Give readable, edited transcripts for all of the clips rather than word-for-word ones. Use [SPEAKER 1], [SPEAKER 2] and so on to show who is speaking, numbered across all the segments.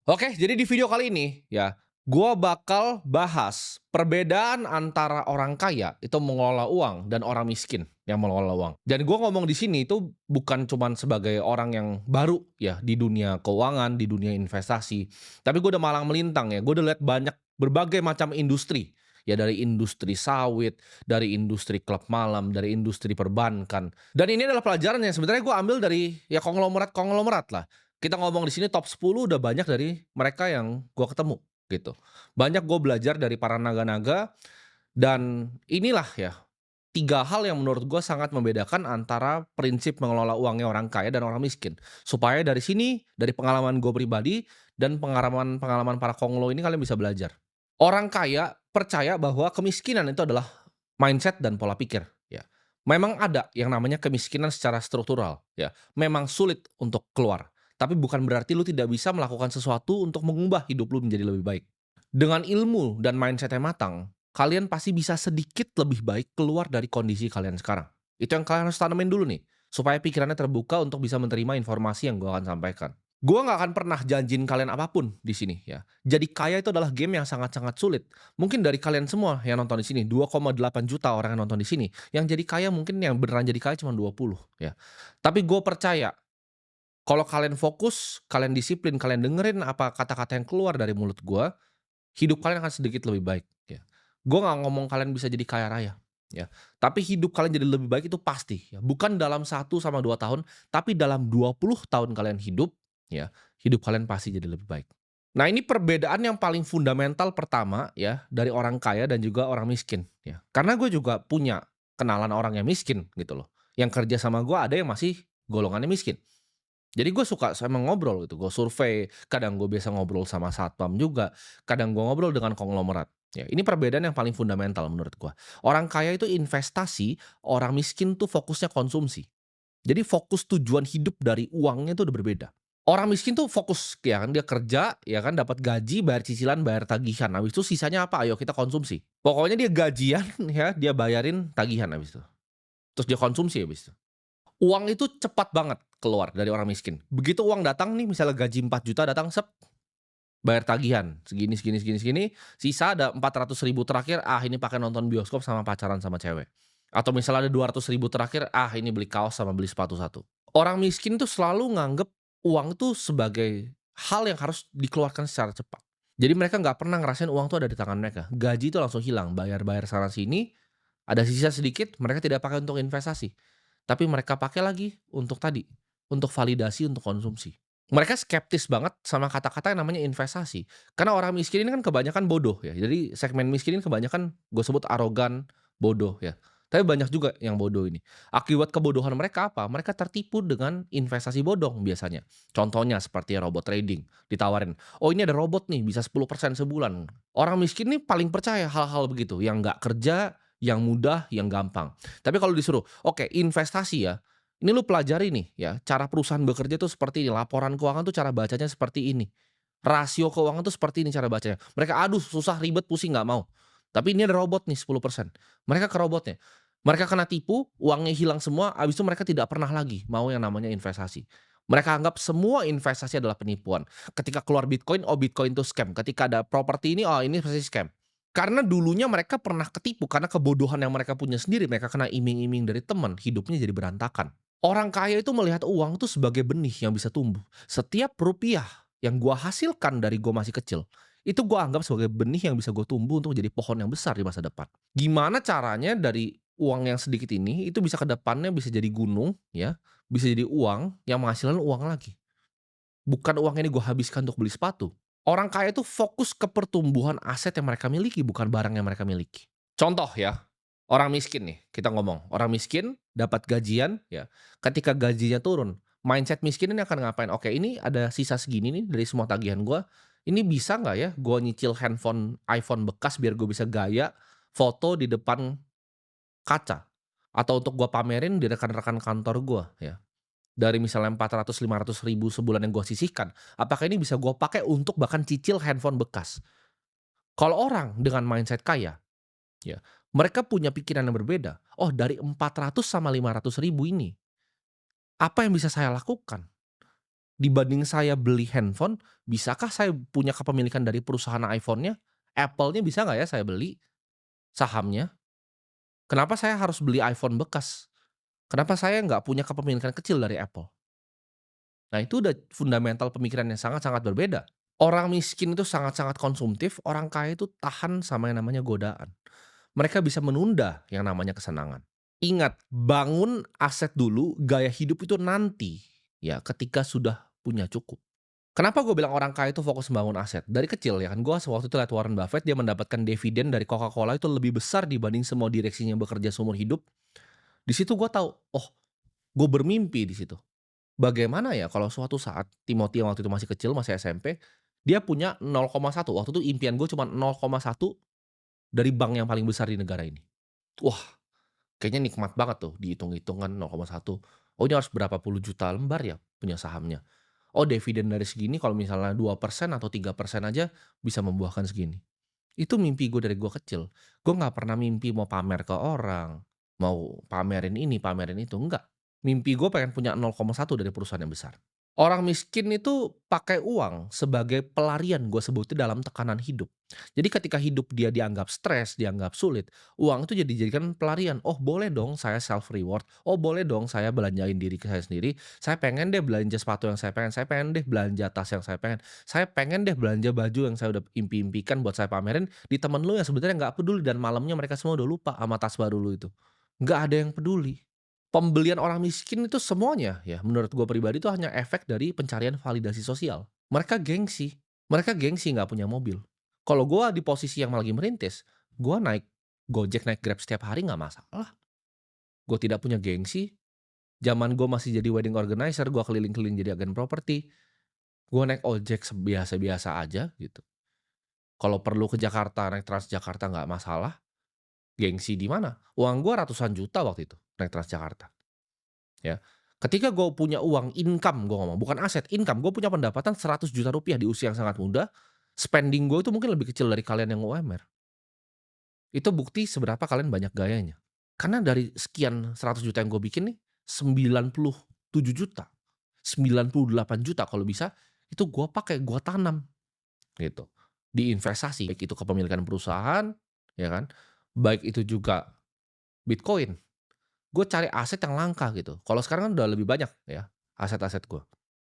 [SPEAKER 1] Oke, jadi di video kali ini ya, gua bakal bahas perbedaan antara orang kaya itu mengelola uang dan orang miskin yang mengelola uang. Dan gua ngomong di sini itu bukan cuman sebagai orang yang baru ya di dunia keuangan, di dunia investasi, tapi gua udah malang melintang ya. Gua udah lihat banyak berbagai macam industri. Ya dari industri sawit, dari industri klub malam, dari industri perbankan. Dan ini adalah pelajaran yang sebenarnya gua ambil dari ya konglomerat-konglomerat lah. Kita ngomong di sini top 10 udah banyak dari mereka yang gua ketemu, gitu. Banyak gue belajar dari para naga-naga dan inilah ya, 3 hal yang menurut gua sangat membedakan antara prinsip mengelola uangnya orang kaya dan orang miskin. Supaya dari sini, dari pengalaman gue pribadi dan pengalaman-pengalaman para konglo ini kalian bisa belajar. Orang kaya percaya bahwa kemiskinan itu adalah mindset dan pola pikir, ya. Memang ada yang namanya kemiskinan secara struktural, ya. Memang sulit untuk keluar, tapi bukan berarti lu tidak bisa melakukan sesuatu untuk mengubah hidup lu menjadi lebih baik. Dengan ilmu dan mindset yang matang, kalian pasti bisa sedikit lebih baik keluar dari kondisi kalian sekarang. Itu yang kalian harus tanemin dulu nih, supaya pikirannya terbuka untuk bisa menerima informasi yang gue akan sampaikan. Gue nggak akan pernah janjiin kalian apapun di sini ya. Jadi kaya itu adalah game yang sangat-sangat sulit. Mungkin dari kalian semua yang nonton di sini, 2,8 juta orang yang nonton di sini, yang jadi kaya mungkin yang beneran jadi kaya cuma 20 ya. Tapi gue percaya kalau kalian fokus, kalian disiplin, kalian dengerin apa kata-kata yang keluar dari mulut gue, hidup kalian akan sedikit lebih baik, ya. Gue nggak ngomong kalian bisa jadi kaya raya, ya. Tapi hidup kalian jadi lebih baik itu pasti, ya. Bukan dalam 1 sama 2 tahun, tapi dalam 20 tahun kalian hidup, ya, hidup kalian pasti jadi lebih baik. Nah, ini perbedaan yang paling fundamental pertama, ya, dari orang kaya dan juga orang miskin, ya. Karena gue juga punya kenalan orang yang miskin, gitu loh. Yang kerja sama gue ada yang masih golongannya miskin. Jadi gue suka sama ngobrol gitu, gue survei, kadang gue biasa ngobrol sama satpam juga, kadang gue ngobrol dengan konglomerat. Ya, ini perbedaan yang paling fundamental menurut gue. Orang kaya itu investasi, orang miskin tuh fokusnya konsumsi. Jadi fokus tujuan hidup dari uangnya itu udah berbeda. Orang miskin tuh fokus ya kan dia kerja, ya kan dapat gaji, bayar cicilan, bayar tagihan. Habis itu sisanya apa? Ayo kita konsumsi. Pokoknya dia gajian ya, dia bayarin tagihan habis itu. Terus dia konsumsi habis itu. Uang itu cepat banget keluar dari orang miskin. Begitu uang datang nih, misalnya gaji 4 juta datang, sep, bayar tagihan, segini segini segini segini, sisa ada 400 ribu terakhir, ah ini pakai nonton bioskop sama pacaran sama cewek. Atau misalnya ada 200 ribu terakhir, ah ini beli kaos sama beli sepatu satu. Orang miskin tuh selalu nganggep uang itu sebagai hal yang harus dikeluarkan secara cepat. Jadi mereka nggak pernah ngerasain uang tuh ada di tangan mereka. Gaji itu langsung hilang, bayar-bayar sana sini, ada sisa sedikit, mereka tidak pakai untuk investasi. Tapi mereka pakai lagi untuk tadi, untuk validasi, untuk konsumsi. Mereka skeptis banget sama kata-kata yang namanya investasi. Karena orang miskin ini kan kebanyakan bodoh ya. Jadi segmen miskin ini kebanyakan gue sebut arogan, bodoh ya. Tapi banyak juga yang bodoh ini. Akibat kebodohan mereka apa? Mereka tertipu dengan investasi bodong biasanya. Contohnya seperti robot trading, ditawarin, "Oh ini ada robot nih bisa 10% sebulan." Orang miskin nih paling percaya hal-hal begitu, yang nggak kerja, yang mudah, yang gampang. Tapi kalau disuruh, "Oke investasi ya, ini lu pelajari nih ya, cara perusahaan bekerja tuh seperti ini, laporan keuangan tuh cara bacanya seperti ini, rasio keuangan tuh seperti ini cara bacanya." Mereka, "Aduh susah, ribet, pusing, nggak mau." Tapi ini ada robot nih 10%. Mereka ke robotnya. Mereka kena tipu, uangnya hilang semua, habis itu mereka tidak pernah lagi mau yang namanya investasi. Mereka anggap semua investasi adalah penipuan. Ketika keluar Bitcoin, oh Bitcoin itu scam. Ketika ada properti ini, oh ini pasti scam. Karena dulunya mereka pernah ketipu, karena kebodohan yang mereka punya sendiri, mereka kena iming-iming dari teman, hidupnya jadi berantakan. Orang kaya itu melihat uang itu sebagai benih yang bisa tumbuh. Setiap rupiah yang gua hasilkan dari gua masih kecil, itu gua anggap sebagai benih yang bisa gua tumbuh untuk jadi pohon yang besar di masa depan. Gimana caranya dari uang yang sedikit ini, itu bisa ke depannya bisa jadi gunung ya, bisa jadi uang yang menghasilkan uang lagi. Bukan uang ini gua habiskan untuk beli sepatu. Orang kaya itu fokus ke pertumbuhan aset yang mereka miliki, bukan barang yang mereka miliki. Contoh ya, orang miskin nih, kita ngomong. Orang miskin dapat gajian ya, ketika gajinya turun, mindset miskin ini akan ngapain, "Oke, ini ada sisa segini nih dari semua tagihan gua, ini bisa nggak ya gua nyicil handphone iPhone bekas biar gue bisa gaya foto di depan kaca, atau untuk gua pamerin di rekan-rekan kantor gua ya." Dari misalnya 400, 500 ribu sebulan yang gue sisihkan, apakah ini bisa gue pakai untuk bahkan cicil handphone bekas? Kalau orang dengan mindset kaya, ya, mereka punya pikiran yang berbeda. Oh, dari 400 sama 500 ribu ini, apa yang bisa saya lakukan? Dibanding saya beli handphone, bisakah saya punya kepemilikan dari perusahaan iPhone-nya? Apple-nya bisa nggak ya saya beli sahamnya? Kenapa saya harus beli iPhone bekas? Kenapa saya nggak punya kepemilikan kecil dari Apple? Nah, itu udah fundamental pemikiran yang sangat-sangat berbeda. Orang miskin itu sangat-sangat konsumtif, orang kaya itu tahan sama yang namanya godaan. Mereka bisa menunda yang namanya kesenangan. Ingat, bangun aset dulu, gaya hidup itu nanti, ya ketika sudah punya cukup. Kenapa gue bilang orang kaya itu fokus membangun aset? Dari kecil ya kan, gue waktu itu lihat Warren Buffett, dia mendapatkan dividen dari Coca-Cola itu lebih besar dibanding semua direksinya yang bekerja seumur hidup. Di situ gue tahu, oh, gue bermimpi di situ. Bagaimana ya kalau suatu saat Timothy yang waktu itu masih kecil, masih SMP, dia punya 0,1, waktu itu impian gue cuma 0,1 dari bank yang paling besar di negara ini. Wah, kayaknya nikmat banget tuh dihitung-hitung kan 0,1. Oh, ini harus berapa puluh juta lembar ya punya sahamnya. Oh, dividen dari segini kalau misalnya 2% atau 3% aja bisa membuahkan segini. Itu mimpi gue dari gue kecil. Gue nggak pernah mimpi mau pamer ke orang, mau pamerin ini, pamerin itu, enggak. Mimpi gue pengen punya 0,1 dari perusahaan yang besar. Orang miskin itu pakai uang sebagai pelarian, gue sebutnya, dalam tekanan hidup. Jadi ketika hidup dia dianggap stres, dianggap sulit, uang itu jadi dijadikan pelarian. Oh, boleh dong saya self reward, oh boleh dong saya belanjain diri saya sendiri, saya pengen deh belanja sepatu yang saya pengen deh belanja tas yang saya pengen deh belanja baju yang saya udah impi-impikan buat saya pamerin di temen lu yang sebenarnya nggak peduli dan malamnya mereka semua udah lupa sama tas baru lu itu. Nggak ada yang peduli. Pembelian orang miskin itu semuanya ya, menurut gue pribadi itu hanya efek dari pencarian validasi sosial. Mereka gengsi nggak punya mobil. Kalau gue di posisi yang lagi merintis, gue naik Gojek, naik Grab setiap hari nggak masalah. Gue tidak punya gengsi. Zaman gue masih jadi wedding organizer, gue keliling-keliling jadi agen properti. Gue naik ojek biasa-biasa aja gitu. Kalau perlu ke Jakarta, naik Transjakarta nggak masalah. Gengsi di mana? Uang gue ratusan juta waktu itu naik Transjakarta. Ya. Ketika gue punya uang, income gue ngomong, bukan aset, income. Gue punya pendapatan 100 juta rupiah di usia yang sangat muda, spending gue itu mungkin lebih kecil dari kalian yang UMR. Itu bukti seberapa kalian banyak gayanya. Karena dari sekian 100 juta yang gue bikin nih, 97 juta, 98 juta kalau bisa, itu gue pakai, gue tanam gitu. Di investasi, baik itu kepemilikan perusahaan, ya kan, baik itu juga Bitcoin. Gue cari aset yang langka gitu. Kalau sekarang kan udah lebih banyak ya, aset-aset gue.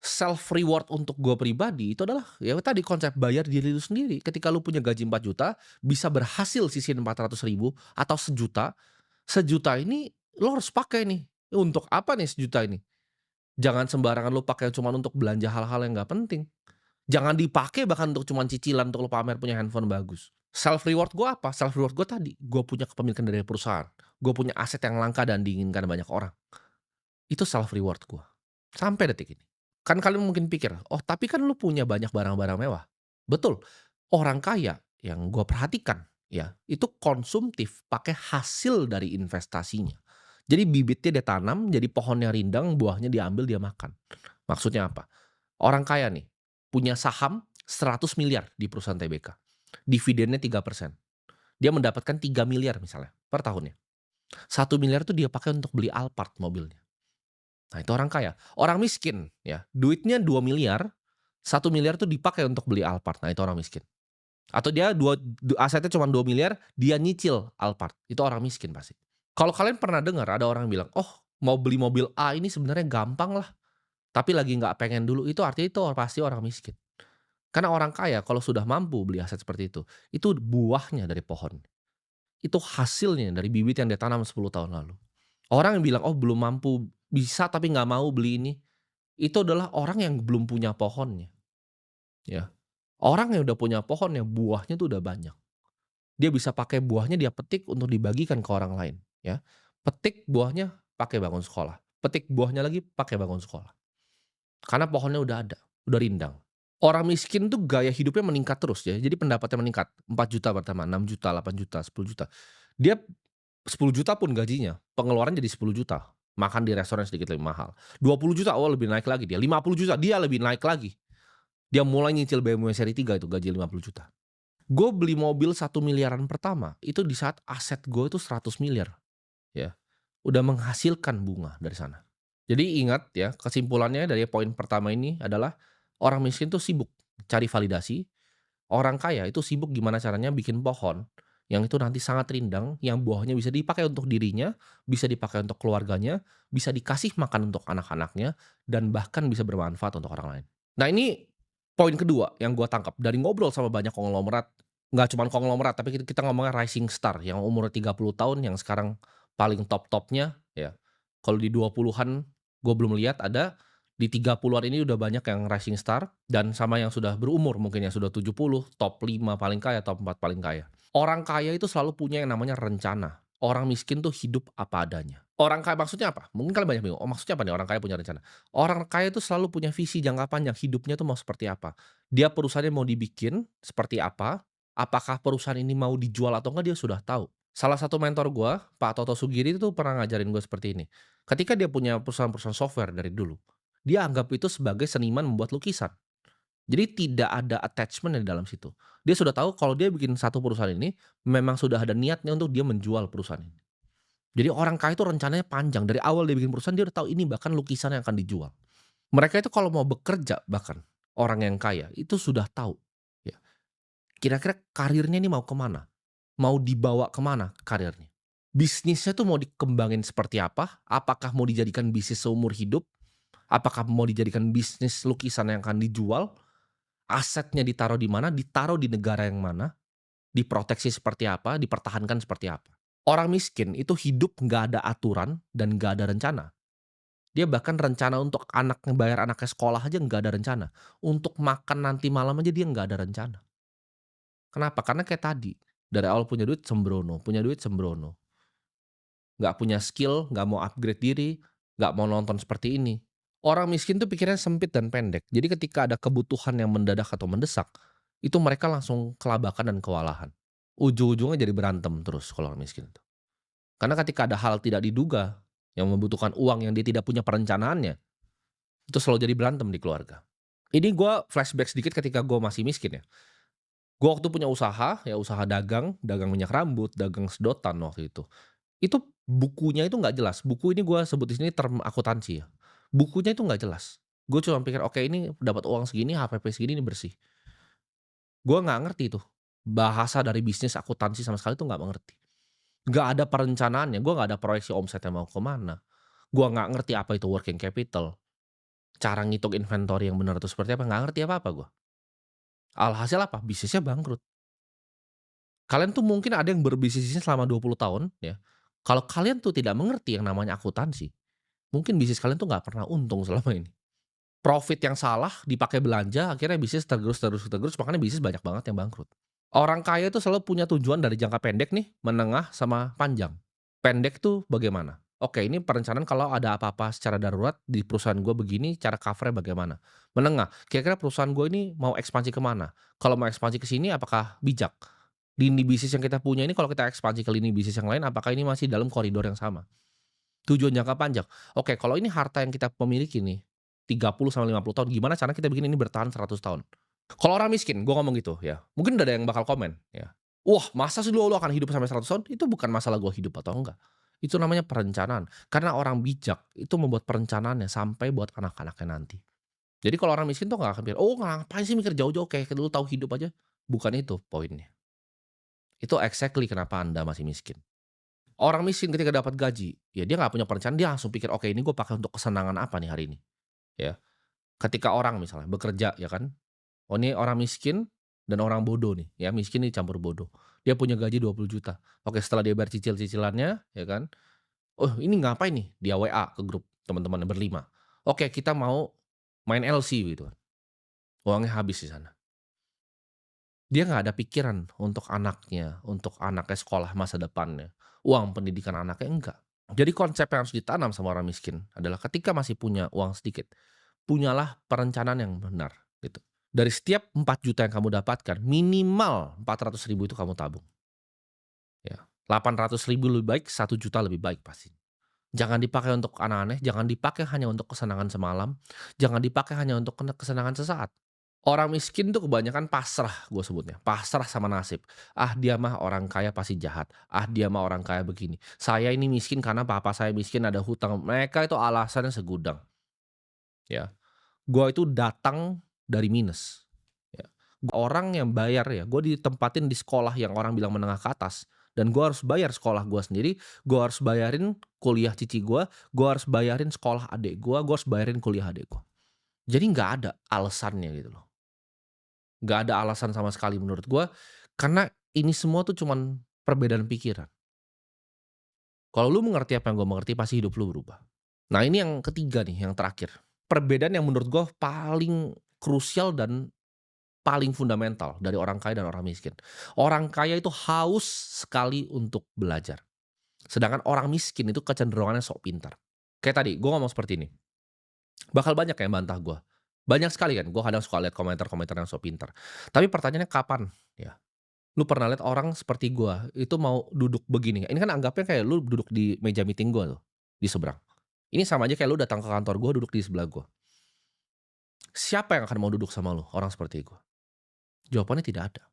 [SPEAKER 1] Self reward untuk gue pribadi itu adalah ya tadi konsep bayar diri lu sendiri. Ketika lu punya gaji 4 juta, bisa berhasil sisihin 400 ribu atau sejuta. Sejuta ini lo harus pakai nih. Untuk apa nih sejuta ini? Jangan sembarangan lu pakai cuma untuk belanja hal-hal yang nggak penting. Jangan dipakai bahkan untuk cuman cicilan untuk lo pamer punya handphone bagus. Self reward gue apa? Self reward gue tadi, gue punya kepemilikan dari perusahaan. Gue punya aset yang langka dan diinginkan banyak orang. Itu self reward gue. Sampai detik ini. Kan kalian mungkin pikir, oh tapi kan lu punya banyak barang-barang mewah. Betul. Orang kaya yang gue perhatikan ya, itu konsumtif pakai hasil dari investasinya. Jadi bibitnya dia tanam, jadi pohonnya rindang, buahnya diambil dia makan. Maksudnya apa? Orang kaya nih, punya saham 100 miliar di perusahaan TBK. Dividennya 3%. Dia mendapatkan 3 miliar misalnya per tahunnya. 1 miliar itu dia pakai untuk beli Alphard mobilnya. Nah, itu orang kaya. Orang miskin ya, duitnya 2 miliar, 1 miliar itu dipakai untuk beli Alphard. Nah, itu orang miskin. Atau dia asetnya cuma 2 miliar, dia nyicil Alphard. Itu orang miskin pasti. Kalau kalian pernah dengar ada orang bilang, "Oh, mau beli mobil A ini sebenarnya gampang lah, tapi lagi nggak pengen dulu." Itu artinya itu pasti orang miskin. Karena orang kaya kalau sudah mampu beli aset seperti itu buahnya dari pohon. Itu hasilnya dari bibit yang dia tanam 10 tahun lalu. Orang yang bilang, "Oh belum mampu, bisa tapi nggak mau beli ini." Itu adalah orang yang belum punya pohonnya, ya. Orang yang udah punya pohonnya, buahnya tuh udah banyak. Dia bisa pakai buahnya dia petik untuk dibagikan ke orang lain, ya. Petik buahnya pakai bangun sekolah, petik buahnya lagi pakai bangun sekolah. Karena pohonnya udah ada, udah rindang. Orang miskin tuh gaya hidupnya meningkat terus ya, jadi pendapatnya meningkat, 4 juta pertama, 6 juta, 8 juta, 10 juta. Dia 10 juta pun gajinya, pengeluaran jadi 10 juta. Makan di restoran sedikit lebih mahal. 20 juta, oh lebih naik lagi dia. 50 juta, dia lebih naik lagi. Dia mulai nyicil BMW seri 3 itu gaji 50 juta. Gue beli mobil 1 miliaran pertama, itu di saat aset gue itu 100 miliar. Ya, udah menghasilkan bunga dari sana. Jadi ingat ya, kesimpulannya dari poin pertama ini adalah orang miskin tuh sibuk cari validasi, orang kaya itu sibuk gimana caranya bikin pohon yang itu nanti sangat rindang, yang buahnya bisa dipakai untuk dirinya, bisa dipakai untuk keluarganya, bisa dikasih makan untuk anak-anaknya, dan bahkan bisa bermanfaat untuk orang lain. Nah ini poin kedua yang gua tangkap dari ngobrol sama banyak konglomerat, nggak cuma konglomerat tapi kita ngomongnya rising star yang umur 30 tahun yang sekarang paling top-topnya ya. Kalau di 20-an gue belum lihat ada, di 30-an ini udah banyak yang rising star dan sama yang sudah berumur mungkin yang sudah 70, top 5 paling kaya, top 4 paling kaya. Orang kaya itu selalu punya yang namanya rencana. Orang miskin tuh hidup apa adanya. Orang kaya maksudnya apa? Mungkin kalian banyak bingung, "Oh, maksudnya apa nih orang kaya punya rencana?" Orang kaya itu selalu punya visi jangka panjang, hidupnya tuh mau seperti apa. Dia perusahaannya mau dibikin seperti apa, apakah perusahaan ini mau dijual atau enggak dia sudah tahu. Salah satu mentor gua, Pak Toto Sugiri itu pernah ngajarin gue seperti ini. Ketika dia punya perusahaan-perusahaan software dari dulu, dia anggap itu sebagai seniman membuat lukisan. Jadi tidak ada attachment di dalam situ. Dia sudah tahu kalau dia bikin satu perusahaan ini, memang sudah ada niatnya untuk dia menjual perusahaan ini. Jadi orang kaya itu rencananya panjang, dari awal dia bikin perusahaan dia udah tahu ini bahkan lukisan yang akan dijual. Mereka itu kalau mau bekerja bahkan, orang yang kaya itu sudah tahu, ya, kira-kira karirnya ini mau kemana, mau dibawa kemana karirnya. Bisnisnya tuh mau dikembangin seperti apa, apakah mau dijadikan bisnis seumur hidup, apakah mau dijadikan bisnis lukisan yang akan dijual, asetnya ditaruh di negara yang mana, diproteksi seperti apa, dipertahankan seperti apa. Orang miskin itu hidup nggak ada aturan dan nggak ada rencana. Dia bahkan rencana untuk anak ngebayar anaknya sekolah aja nggak ada rencana. Untuk makan nanti malam aja dia nggak ada rencana. Kenapa? Karena kayak tadi, dari awal punya duit sembrono. Nggak punya skill, nggak mau upgrade diri, nggak mau nonton seperti ini. Orang miskin tuh pikirnya sempit dan pendek. Jadi ketika ada kebutuhan yang mendadak atau mendesak, itu mereka langsung kelabakan dan kewalahan. Ujung-ujungnya jadi berantem terus kalau orang miskin itu. Karena ketika ada hal tidak diduga yang membutuhkan uang yang dia tidak punya perencanaannya, itu selalu jadi berantem di keluarga. Ini gue flashback sedikit ketika gue masih miskin ya. Gue waktu punya usaha, ya usaha dagang, dagang minyak rambut, dagang sedotan waktu itu. Itu bukunya itu nggak jelas. Buku ini gue sebut di sini term akuntansi ya. Bukunya itu nggak jelas. Gue cuma pikir, "Oke ini dapat uang segini, HPP segini, ini bersih." Gue nggak ngerti tuh, bahasa dari bisnis akuntansi sama sekali tuh nggak mengerti. Nggak ada perencanaannya, gue nggak ada proyeksi omsetnya mau ke mana. Gue nggak ngerti apa itu working capital, cara ngitung inventory yang benar itu seperti apa, nggak ngerti apa-apa gue. Alhasil apa? Bisnisnya bangkrut. Kalian tuh mungkin ada yang berbisnisnya selama 20 tahun ya, kalau kalian tuh tidak mengerti yang namanya akuntansi, mungkin bisnis kalian tuh nggak pernah untung selama ini. Profit yang salah dipakai belanja, akhirnya bisnis tergerus tergerus tergerus, makanya bisnis banyak banget yang bangkrut. Orang kaya itu selalu punya tujuan dari jangka pendek nih, menengah, sama panjang. Pendek tuh bagaimana? Oke, ini perencanaan kalau ada apa-apa secara darurat di perusahaan gue begini, cara cover-nya bagaimana? Menengah, kira-kira perusahaan gue ini mau ekspansi kemana? Kalau mau ekspansi ke sini apakah bijak? Lini bisnis yang kita punya ini kalau kita ekspansi ke lini bisnis yang lain, apakah ini masih dalam koridor yang sama? Tujuan jangka panjang. Oke, kalau ini harta yang kita memiliki nih, 30 sampai 50 tahun, gimana caranya kita bikin ini bertahan 100 tahun? Kalau orang miskin, gue ngomong gitu ya, mungkin udah ada yang bakal komen ya, "Wah masa sih lu akan hidup sampai 100 tahun?" Itu bukan masalah gue hidup atau enggak, itu namanya perencanaan. Karena orang bijak itu membuat perencanaannya sampai buat anak-anaknya nanti. Jadi kalau orang miskin tuh nggak akan pikir, "Oh ngapain sih mikir jauh-jauh, kayak lu tahu hidup aja." Bukan itu poinnya. Itu exactly kenapa Anda masih miskin. Orang miskin ketika dapat gaji, ya dia nggak punya perencanaan, dia langsung pikir, "Oke ini gue pakai untuk kesenangan apa nih hari ini?" Ya. Ketika orang misalnya bekerja ya kan, oh ini orang miskin dan orang bodoh nih, ya miskin nih campur bodoh. Dia punya gaji 20 juta. Oke setelah dia bayar cicil-cicilannya ya kan, "Oh ini ngapain nih?" Dia WA ke grup teman-temannya berlima. "Oke kita mau main LC," gitu kan. Uangnya habis di sana. Dia nggak ada pikiran untuk anaknya sekolah masa depannya, uang pendidikan anaknya, enggak. Jadi konsep yang harus ditanam sama orang miskin adalah ketika masih punya uang sedikit, punyalah perencanaan yang benar gitu. Dari setiap 4 juta yang kamu dapatkan, minimal 400 ribu itu kamu tabung, ya. 800 ribu lebih baik, 1 juta lebih baik pasti. Jangan dipakai untuk aneh-aneh, jangan dipakai hanya untuk kesenangan semalam, jangan dipakai hanya untuk kesenangan sesaat. Orang miskin tuh kebanyakan pasrah, gue sebutnya, pasrah sama nasib. "Ah, dia mah orang kaya pasti jahat. Ah, dia mah orang kaya begini. Saya ini miskin karena papa saya miskin, ada hutang." Mereka itu alasannya segudang, ya. Gua itu datang dari minus, ya. Orang yang bayar ya, gue ditempatin di sekolah yang orang bilang menengah ke atas, dan gue harus bayar sekolah gue sendiri, gue harus bayarin kuliah cici gue harus bayarin sekolah adik gue harus bayarin kuliah adik gue. Jadi nggak ada alasannya gitu loh. Nggak ada alasan sama sekali menurut gua, karena ini semua tuh cuman perbedaan pikiran. Kalau lu mengerti apa yang gua mengerti, pasti hidup lu berubah. Nah, ini yang ketiga nih, yang terakhir. Perbedaan yang menurut gua paling krusial dan paling fundamental dari orang kaya dan orang miskin. Orang kaya itu haus sekali untuk belajar, sedangkan orang miskin itu kecenderungannya sok pintar. Kayak tadi, gua ngomong seperti ini, bakal banyak yang bantah gua. Banyak sekali kan, gua kadang suka lihat komentar-komentar yang sok pintar. Tapi pertanyaannya kapan, ya? Lu pernah lihat orang seperti gua, itu mau duduk begini, ini kan anggapnya kayak lu duduk di meja meeting gua tuh, di seberang. Ini sama aja kayak lu datang ke kantor gua, duduk di sebelah gua. Siapa yang akan mau duduk sama lu, orang seperti gua? Jawabannya tidak ada.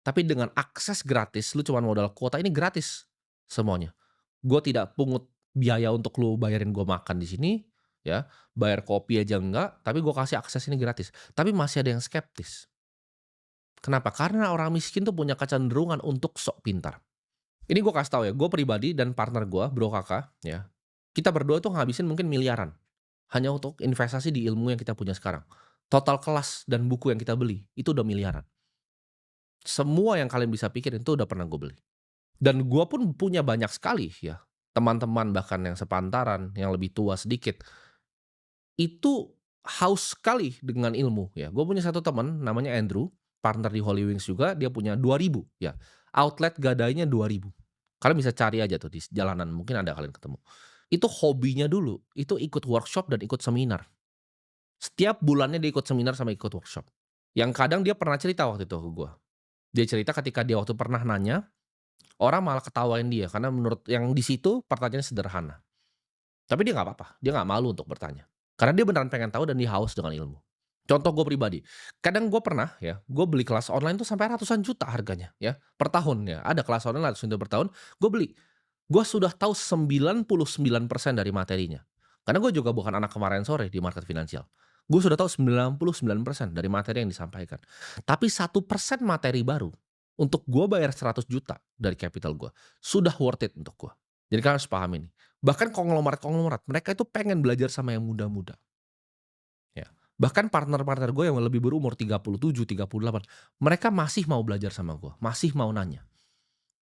[SPEAKER 1] Tapi dengan akses gratis, lu cuman modal kuota, ini gratis semuanya. Gua tidak pungut biaya untuk lu bayarin gua makan di sini, ya, bayar kopi aja enggak, tapi gua kasih akses ini gratis. Tapi masih ada yang skeptis. Kenapa? Karena orang miskin tuh punya kecenderungan untuk sok pintar. Ini gue kasih tahu ya, gue pribadi dan partner gue, Bro Kakak, ya, kita berdua tuh ngabisin mungkin miliaran, hanya untuk investasi di ilmu yang kita punya sekarang. Total kelas dan buku yang kita beli, itu udah miliaran. Semua yang kalian bisa pikirin itu udah pernah gue beli. Dan gue pun punya banyak sekali ya, teman-teman bahkan yang sepantaran, yang lebih tua sedikit, itu haus sekali dengan ilmu ya. Gue punya satu teman namanya Andrew, partner di Holy Wings juga, dia punya 2.000 ya, outlet gadainya 2.000. Kalian bisa cari aja tuh di jalanan, mungkin ada kalian ketemu. Itu hobinya dulu, itu ikut workshop dan ikut seminar. Setiap bulannya dia ikut seminar sama ikut workshop. Yang kadang dia pernah cerita waktu itu ke gua. Dia cerita ketika dia waktu pernah nanya, orang malah ketawain dia karena menurut yang di situ pertanyaannya sederhana. Tapi dia nggak apa-apa, dia nggak malu untuk bertanya. Karena dia beneran pengen tahu dan dia haus dengan ilmu. Contoh gue pribadi, kadang gue pernah ya, gue beli kelas online tuh sampai ratusan juta harganya ya, per tahun ya. Ada kelas online ratusan juta per tahun, gue beli. Gue sudah tahu 99% dari materinya. Karena gue juga bukan anak kemarin sore di market finansial. Gue sudah tahu 99% dari materi yang disampaikan. Tapi 1% materi baru, untuk gue bayar 100 juta dari capital gue, sudah worth it untuk gue. Jadi kalian harus paham ini. Bahkan konglomerat-konglomerat, mereka itu pengen belajar sama yang muda-muda. Ya. Bahkan partner-partner gue yang lebih berumur 37, 38, mereka masih mau belajar sama gue, masih mau nanya.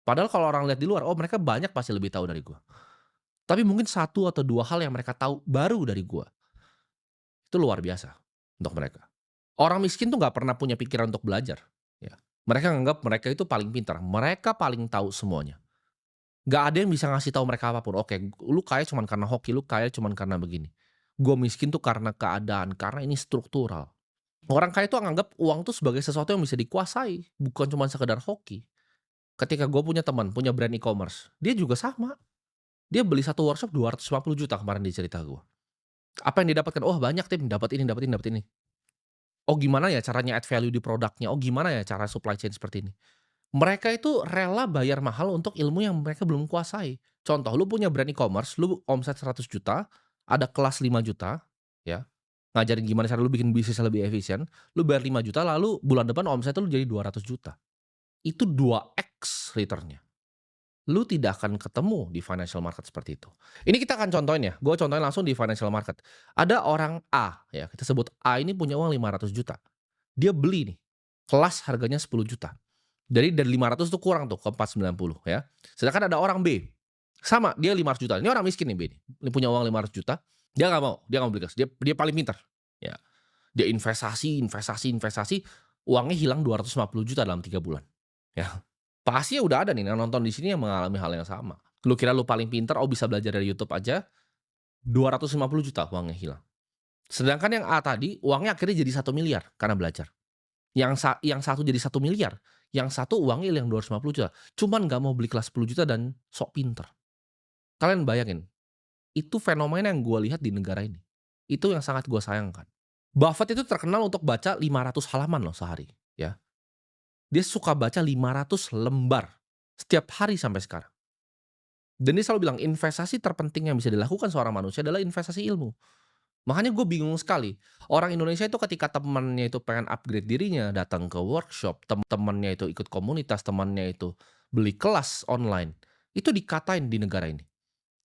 [SPEAKER 1] Padahal kalau orang lihat di luar, oh mereka banyak pasti lebih tahu dari gue. Tapi mungkin satu atau dua hal yang mereka tahu baru dari gue, itu luar biasa untuk mereka. Orang miskin tuh nggak pernah punya pikiran untuk belajar. Ya. Mereka nganggap mereka itu paling pintar, mereka paling tahu semuanya. Nggak ada yang bisa ngasih tahu mereka apapun. Oke, lu kaya cuman karena hoki, lu kaya cuman karena begini. Gue miskin tuh karena keadaan, karena ini struktural. Orang kaya itu nganggap uang tuh sebagai sesuatu yang bisa dikuasai, bukan cuma sekedar hoki. Ketika gue punya teman, punya brand e-commerce, dia juga sama. Dia beli satu workshop 250 juta kemarin dia cerita gue. Apa yang dia dapatkan? Oh banyak Tim, dapat ini dapat ini dapat ini. Oh gimana ya caranya add value di produknya? Oh gimana ya cara supply chain seperti ini? Mereka itu rela bayar mahal untuk ilmu yang mereka belum kuasai. Contoh, lu punya brand e-commerce, lu omset 100 juta, ada kelas 5 juta, ya, ngajarin gimana cara lu bikin bisnis lebih efisien, lu bayar 5 juta, lalu bulan depan omset lu jadi 200 juta. Itu 2x return-nya. Lu tidak akan ketemu di financial market seperti itu. Ini kita akan contohin ya, gue contohin langsung di financial market. Ada orang A, ya, kita sebut A ini punya uang 500 juta. Dia beli nih, kelas harganya 10 juta. Dari 500 tuh kurang tuh ke 490 ya. Sedangkan ada orang B, sama dia 500 juta. Ini orang miskin nih B nih. Ini punya uang 500 juta, dia nggak mau beli kelas. Dia paling pintar. Ya. Dia investasi, uangnya hilang 250 juta dalam 3 bulan. Ya. Pasti udah ada nih yang nonton di sini yang mengalami hal yang sama. Lu kira lu paling pintar, oh bisa belajar dari YouTube aja, 250 juta uangnya hilang. Sedangkan yang A tadi, uangnya akhirnya jadi 1 miliar karena belajar. Yang satu jadi 1 miliar, yang satu uangnya hilang 250 juta. Cuman nggak mau beli kelas 10 juta dan sok pinter. Kalian bayangin, itu fenomena yang gue lihat di negara ini. Itu yang sangat gue sayangkan. Buffett itu terkenal untuk baca 500 halaman loh sehari, ya. Dia suka baca 500 lembar setiap hari sampai sekarang. Dan dia selalu bilang investasi terpenting yang bisa dilakukan seorang manusia adalah investasi ilmu. Makanya gue bingung sekali, orang Indonesia itu ketika temannya itu pengen upgrade dirinya, datang ke workshop, temannya itu ikut komunitas, temannya itu beli kelas online, itu dikatain di negara ini.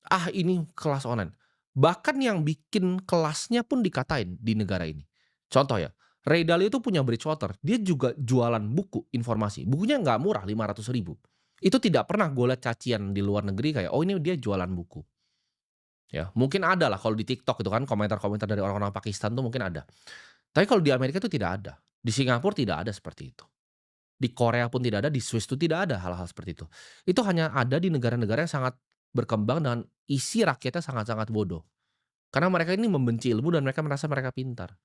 [SPEAKER 1] Ah, ini kelas online. Bahkan yang bikin kelasnya pun dikatain di negara ini. Contoh ya, Ray Dalio itu punya Bridgewater, dia juga jualan buku informasi. Bukunya nggak murah, 500.000. Itu tidak pernah gue lihat cacian di luar negeri kayak, oh ini dia jualan buku. Ya, mungkin ada lah kalau di TikTok itu kan komentar-komentar dari orang-orang Pakistan tuh mungkin ada. Tapi kalau di Amerika itu tidak ada. Di Singapura tidak ada seperti itu. Di Korea pun tidak ada, di Swiss itu tidak ada hal-hal seperti itu. Itu hanya ada di negara-negara yang sangat berkembang dan isi rakyatnya sangat-sangat bodoh. Karena mereka ini membenci ilmu dan mereka merasa mereka pintar.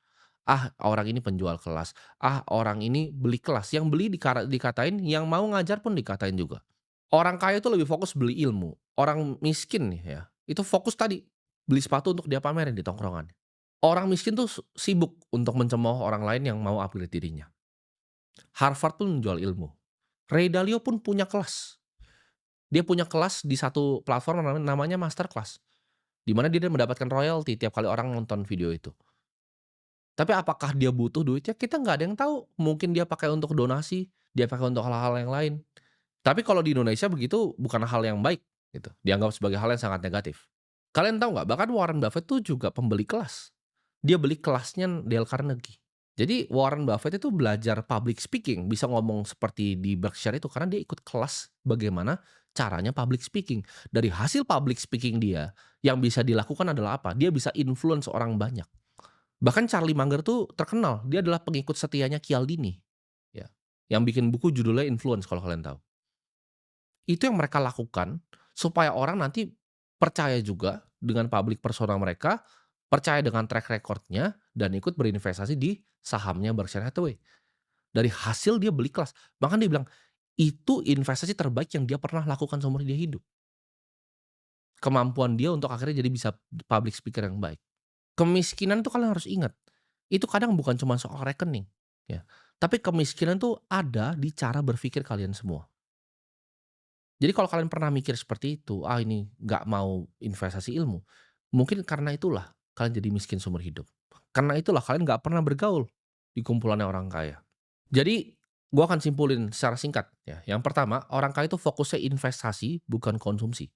[SPEAKER 1] Ah, orang ini penjual kelas. Ah, orang ini beli kelas. Yang beli dikatain, yang mau ngajar pun dikatain juga. Orang kaya itu lebih fokus beli ilmu. Orang miskin nih ya, itu fokus tadi, beli sepatu untuk dia pamerin di tongkrongan. Orang miskin tuh sibuk untuk mencemooh orang lain yang mau upgrade dirinya. Harvard pun menjual ilmu. Ray Dalio pun punya kelas. Dia punya kelas di satu platform namanya Masterclass, di mana dia mendapatkan royalti tiap kali orang nonton video itu. Tapi apakah dia butuh duitnya? Kita nggak ada yang tahu. Mungkin dia pakai untuk donasi, dia pakai untuk hal-hal yang lain. Tapi kalau di Indonesia begitu bukan hal yang baik gitu, dianggap sebagai hal yang sangat negatif. Kalian tahu nggak, bahkan Warren Buffett tuh juga pembeli kelas. Dia beli kelasnya Dale Carnegie. Jadi Warren Buffett itu belajar public speaking, bisa ngomong seperti di Berkshire itu karena dia ikut kelas bagaimana caranya public speaking. Dari hasil public speaking dia, yang bisa dilakukan adalah apa? Dia bisa influence orang banyak. Bahkan Charlie Munger tuh terkenal, dia adalah pengikut setianya Cialdini, ya, yang bikin buku judulnya Influence kalau kalian tahu. Itu yang mereka lakukan supaya orang nanti percaya juga dengan public persona mereka, percaya dengan track record-nya, dan ikut berinvestasi di sahamnya Berkshire Hathaway. Dari hasil dia beli kelas. Bahkan dia bilang, itu investasi terbaik yang dia pernah lakukan seumur dia hidup. Kemampuan dia untuk akhirnya jadi bisa public speaker yang baik. Kemiskinan itu kalian harus ingat, itu kadang bukan cuma soal rekening, ya. Tapi kemiskinan tuh ada di cara berpikir kalian semua. Jadi kalau kalian pernah mikir seperti itu, "Ah, ini nggak mau investasi ilmu," mungkin karena itulah kalian jadi miskin seumur hidup. Karena itulah kalian nggak pernah bergaul di kumpulannya orang kaya. Jadi, gua akan simpulin secara singkat ya. Yang pertama, orang kaya itu fokusnya investasi bukan konsumsi.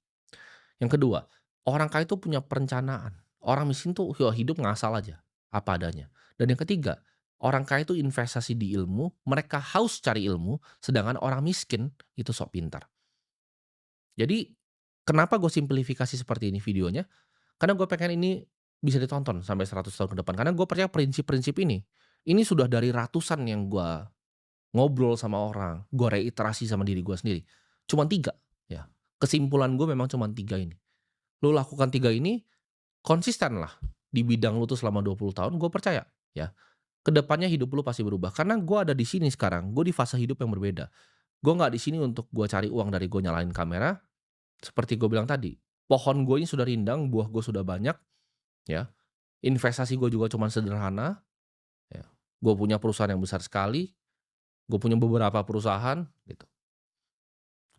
[SPEAKER 1] Yang kedua, orang kaya itu punya perencanaan. Orang miskin tuh ya hidup ngasal aja, apa adanya. Dan yang ketiga, orang kaya itu investasi di ilmu, mereka haus cari ilmu, sedangkan orang miskin itu sok pintar. Jadi, kenapa gue simplifikasi seperti ini videonya? Karena gue pengen ini bisa ditonton sampai 100 tahun ke depan. Karena gue percaya prinsip-prinsip ini sudah dari ratusan yang gue ngobrol sama orang, gue reiterasi sama diri gue sendiri. Cuman 3, ya. Kesimpulan gue memang cuman 3 ini. Lu lakukan 3 ini, konsisten lah di bidang lu tuh selama 20 tahun, gue percaya ya, kedepannya hidup lu pasti berubah. Karena gue ada di sini sekarang, gue di fase hidup yang berbeda. Gue nggak di sini untuk gue cari uang dari gue nyalain kamera, seperti gue bilang tadi, pohon gue ini sudah rindang, buah gue sudah banyak, ya. Investasi gue juga cuman sederhana, ya. Gue punya perusahaan yang besar sekali, gue punya beberapa perusahaan, gitu.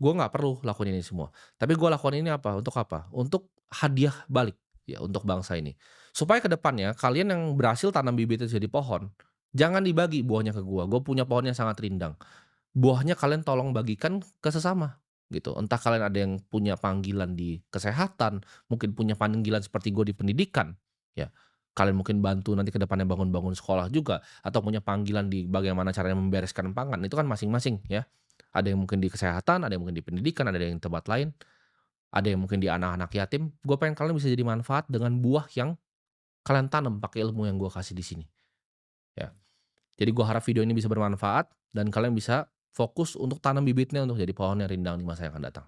[SPEAKER 1] Gue nggak perlu lakuin ini semua. Tapi gue lakukan ini apa? Untuk apa? Untuk hadiah balik, ya, untuk bangsa ini. Supaya ke depannya kalian yang berhasil tanam bibitnya jadi pohon, jangan dibagi buahnya ke gue punya pohon yang sangat rindang. Buahnya kalian tolong bagikan ke sesama, gitu. Entah kalian ada yang punya panggilan di kesehatan, mungkin punya panggilan seperti gue di pendidikan, ya. Kalian mungkin bantu nanti ke depannya bangun-bangun sekolah juga, atau punya panggilan di bagaimana caranya membereskan pangan, itu kan masing-masing ya. Ada yang mungkin di kesehatan, ada yang mungkin di pendidikan, ada yang di tempat lain, ada yang mungkin di anak-anak yatim. Gue pengen kalian bisa jadi manfaat dengan buah yang kalian tanam pakai ilmu yang gue kasih di sini, ya. Jadi gue harap video ini bisa bermanfaat dan kalian bisa fokus untuk tanam bibitnya untuk jadi pohon yang rindang di masa yang akan datang.